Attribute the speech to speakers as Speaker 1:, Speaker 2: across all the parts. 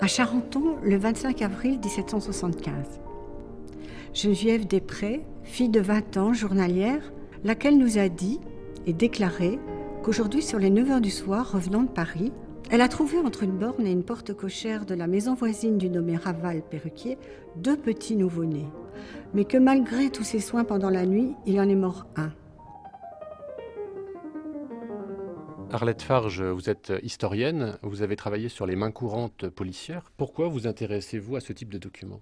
Speaker 1: Charenton, le 25 avril 1775. Geneviève Després, fille de 20 ans, journalière, laquelle nous a dit et déclaré qu'aujourd'hui, sur les 9 heures du soir, revenant de Paris, elle a trouvé entre une borne et une porte cochère de la maison voisine du nommé Raval perruquier 2 petits nouveau-nés, mais que malgré tous ses soins pendant la nuit, il en est mort un.
Speaker 2: Arlette Farge, vous êtes historienne, vous avez travaillé sur les mains courantes policières. Pourquoi vous intéressez-vous à ce type de documents ?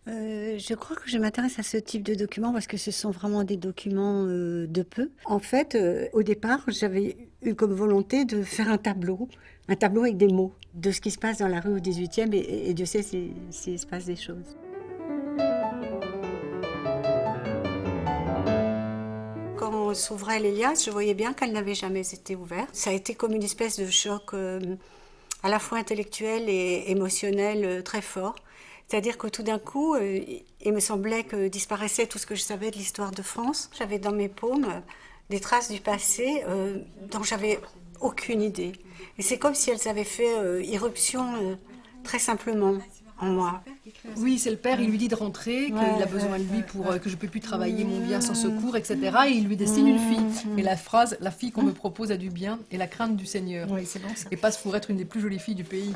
Speaker 1: Je crois que je m'intéresse à ce type de documents parce que ce sont vraiment des documents de peu. En fait, au départ, j'avais eu comme volonté de faire un tableau avec des mots, de ce qui se passe dans la rue au 18e et Dieu sait s'il se passe des choses. Quand on s'ouvrait l'Élias, je voyais bien qu'elle n'avait jamais été ouverte. Ça a été comme une espèce de choc à la fois intellectuel et émotionnel très fort. C'est-à-dire que tout d'un coup, il me semblait que disparaissait tout ce que je savais de l'histoire de France. J'avais dans mes paumes des traces du passé dont j'avais aucune idée. Et c'est comme si elles avaient fait irruption très simplement en moi.
Speaker 3: Oui, c'est le père, il lui dit de rentrer, qu'il a besoin de lui pour que je ne peux plus travailler mon bien sans secours, etc. Et il lui destine une fille. Et la phrase, la fille qu'on me propose a du bien et la crainte du Seigneur.
Speaker 1: Oui, c'est bon ça.
Speaker 3: Et passe pour être une des plus jolies filles du pays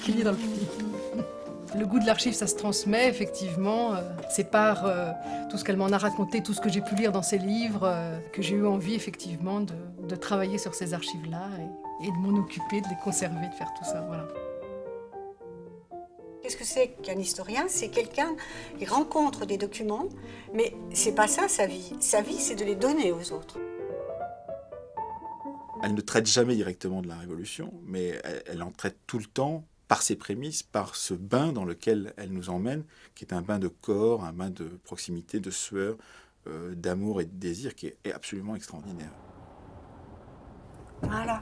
Speaker 3: qu'il y ait dans le pays. Le goût de l'archive, ça se transmet, effectivement. C'est par tout ce qu'elle m'en a raconté, tout ce que j'ai pu lire dans ses livres, que j'ai eu envie, effectivement, de travailler sur ces archives-là et de m'en occuper, de les conserver, de faire tout ça, voilà.
Speaker 1: Qu'est-ce que c'est qu'un historien ? C'est quelqu'un qui rencontre des documents, mais c'est pas ça sa vie. Sa vie, c'est de les donner aux autres.
Speaker 4: Elle ne traite jamais directement de la Révolution, mais elle en traite tout le temps par ses prémices, par ce bain dans lequel elle nous emmène, qui est un bain de corps, un bain de proximité, de sueur, d'amour et de désir, qui est absolument extraordinaire.
Speaker 1: Voilà.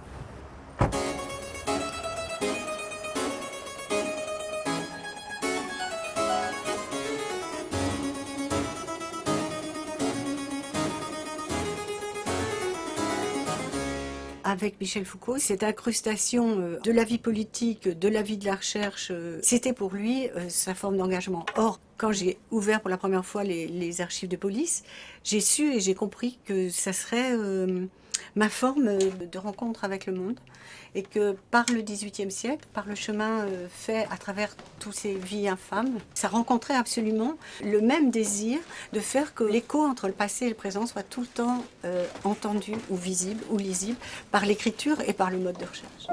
Speaker 1: Avec Michel Foucault, cette incrustation de la vie politique, de la vie de la recherche, c'était pour lui sa forme d'engagement. Or, quand j'ai ouvert pour la première fois les archives de police, j'ai su et j'ai compris que ça serait ma forme de rencontre avec le monde et que par le XVIIIe siècle, par le chemin fait à travers toutes ces vies infâmes, ça rencontrait absolument le même désir de faire que l'écho entre le passé et le présent soit tout le temps entendu ou visible ou lisible par l'écriture et par le mode de recherche.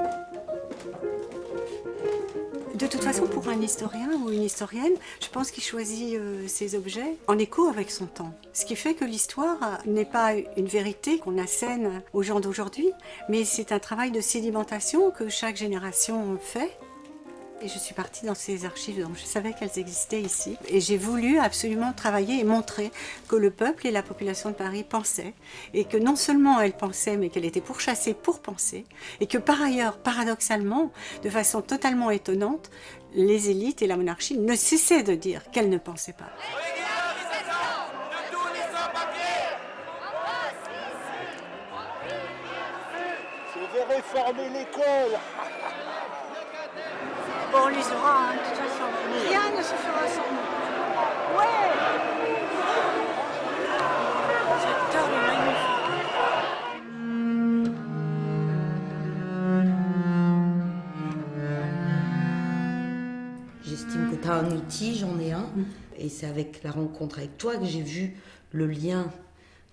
Speaker 1: De toute façon, pour un historien ou une historienne, je pense qu'il choisit ses objets en écho avec son temps. Ce qui fait que l'histoire n'est pas une vérité qu'on assène aux gens d'aujourd'hui, mais c'est un travail de sédimentation que chaque génération fait. Et je suis partie dans ces archives, donc je savais qu'elles existaient ici. Et j'ai voulu absolument travailler et montrer que le peuple et la population de Paris pensaient. Et que non seulement elle pensait, mais qu'elle était pourchassée pour penser. Et que par ailleurs, paradoxalement, de façon totalement étonnante, les élites et la monarchie ne cessaient de dire qu'elles ne pensaient pas.
Speaker 5: Je vais réformer l'école.
Speaker 1: Bon, on les aura, hein, de toute façon. Rien ne se fera sans nous. Ouais! J'adore les magnifiques.
Speaker 6: J'estime que tu as un outil, j'en ai un. Et c'est avec la rencontre avec toi que j'ai vu le lien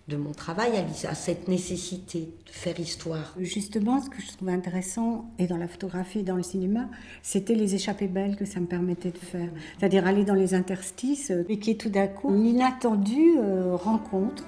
Speaker 6: de mon travail à cette nécessité de faire histoire.
Speaker 1: Justement, ce que je trouvais intéressant, et dans la photographie et dans le cinéma, c'était les échappées belles que ça me permettait de faire. C'est-à-dire aller dans les interstices, et qui est tout d'un coup une inattendue rencontre